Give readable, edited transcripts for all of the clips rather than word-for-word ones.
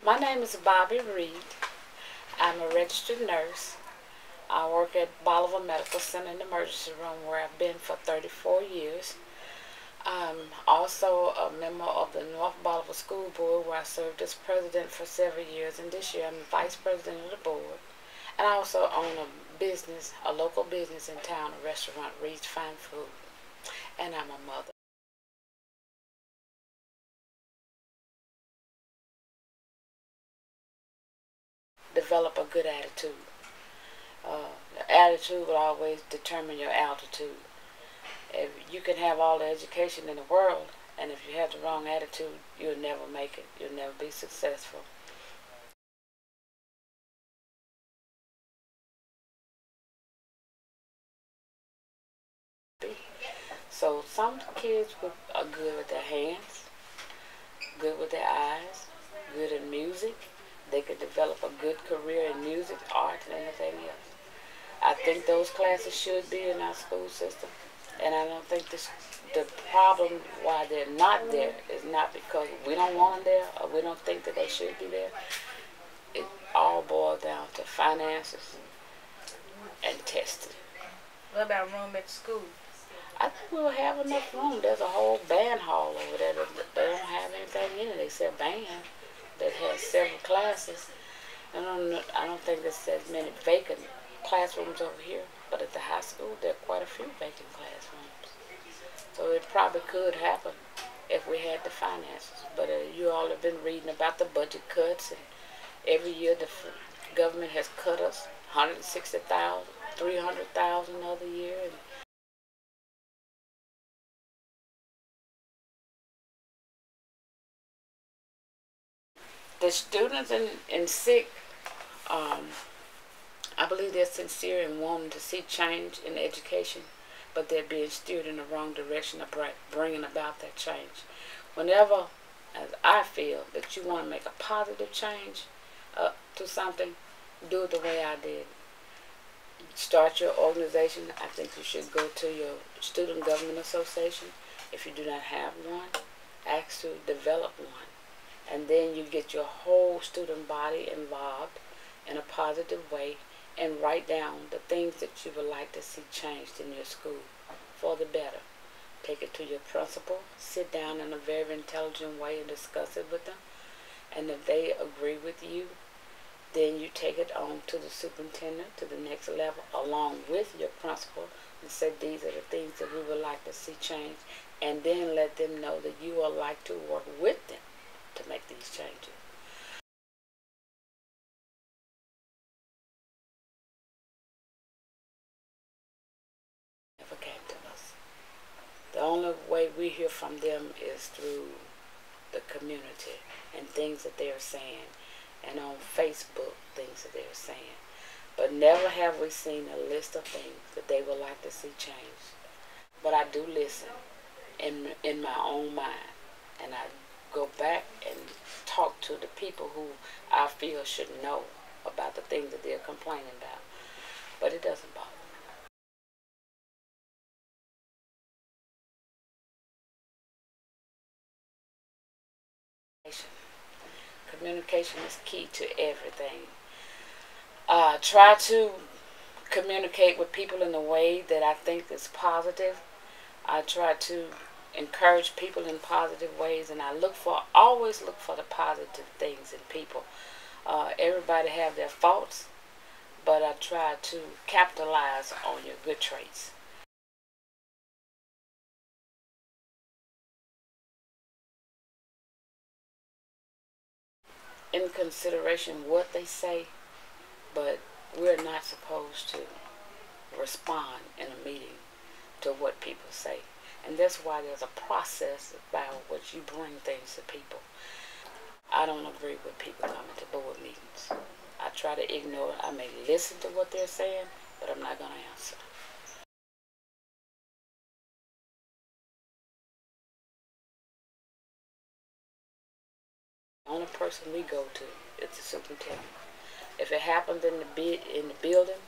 My name is Bobbie Reed. I'm a registered nurse. I work at Bolivar Medical Center in the emergency room where I've been for 34 years. I'm also a member of the North Bolivar School Board where I served as president for several years, and this year I'm the vice president of the board. And I also own a business, a local business in town, a restaurant, Reed's Fine Food. And I'm a mother. Develop a good attitude. The attitude will always determine your altitude. If you can have all the education in the world, and if you have the wrong attitude, you'll never make it. You'll never be successful. So some kids are good with their hands, good with their eyes, good in music. They could develop a good career in music, art, and anything else. I think those classes should be in our school system, and I don't think the problem why they're not there is not because we don't want them there or we don't think that they should be there. It all boils down to finances and testing. What about room at school? I think we'll have enough room. There's a whole band hall over there that they don't have anything in it except band that has several classes. I don't think there's as many vacant classrooms over here, but at the high school there are quite a few vacant classrooms. So it probably could happen if we had the finances. But you all have been reading about the budget cuts, and every year the government has cut us 160,000, 300,000 another year. And the students in sick, I believe they're sincere in wanting to see change in education, but they're being steered in the wrong direction of bringing about that change. Whenever, as I feel, that you want to make a positive change to something, do it the way I did. Start your organization. I think you should go to your student government association. If you do not have one, ask to develop one. And then you get your whole student body involved in a positive way and write down the things that you would like to see changed in your school for the better. Take it to your principal, sit down in a very intelligent way and discuss it with them. And if they agree with you, then you take it on to the superintendent, to the next level, along with your principal, and say these are the things that we would like to see changed, and then let them know that you would like to work with them to make these changes. Never came to us. The only way we hear from them is through the community and things that they're saying, and on Facebook things that they're saying. But never have we seen a list of things that they would like to see changed. But I do listen in my own mind, and I go back and talk to the people who I feel should know about the things that they're complaining about. But it doesn't bother me. Communication is key to everything. Try to communicate with people in a way that I think is positive. I try to encourage people in positive ways, and I always look for the positive things in people. Everybody have their faults, but I try to capitalize on your good traits. In consideration what they say, but we're not supposed to respond in a meeting to what people say. And that's why there's a process about which you bring things to people. I don't agree with people coming to board meetings. I try to ignore it. I may listen to what they're saying, but I'm not going to answer. The only person we go to is the superintendent. If it happens in the building,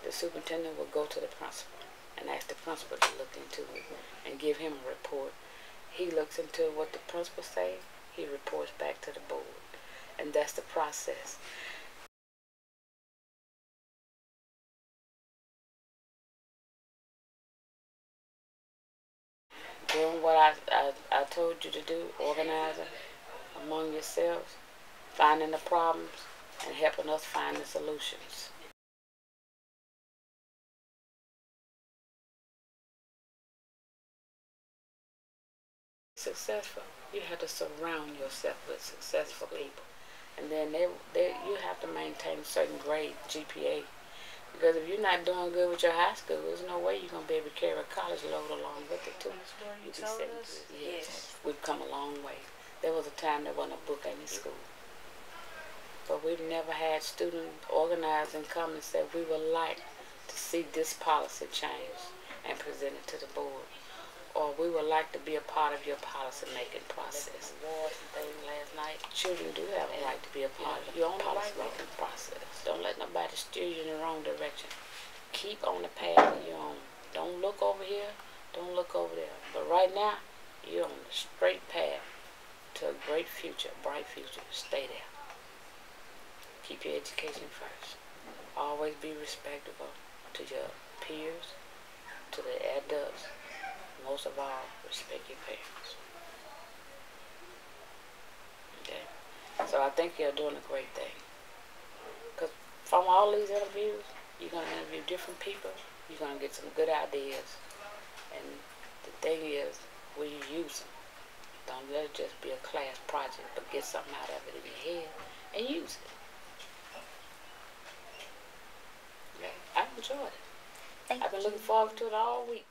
the superintendent will go to the principal and ask the principal to look into it and give him a report. He looks into what the principal say. He reports back to the board. And that's the process. Doing what I told you to do, organizing among yourselves, finding the problems, and helping us find the solutions. Successful, you have to surround yourself with successful people. And then you have to maintain a certain grade GPA. Because if you're not doing good with your high school, there's no way you're going to be able to carry a college load along with it, too. You told us? Yes. We've come a long way. There was a time there wasn't a book in the school. But we've never had students organize and come and say, we would like to see this policy changed and presented to the board. Or we would like to be a part of your policy-making process. Awards and things last night. Children do have a right to be a part of your own policy-making process. Don't let nobody steer you in the wrong direction. Keep on the path of your own. Don't look over here. Don't look over there. But right now, you're on the straight path to a great future, a bright future. Stay there. Keep your education first. Always be respectable to your peers, to the adults. Most of all, respect your parents. Okay? So I think you're doing a great thing. Because from all these interviews, you're going to interview different people. You're going to get some good ideas. And the thing is, will you use them? Don't let it just be a class project, but get something out of it in your head and use it. Okay? I enjoyed it. I've been looking forward to it all week.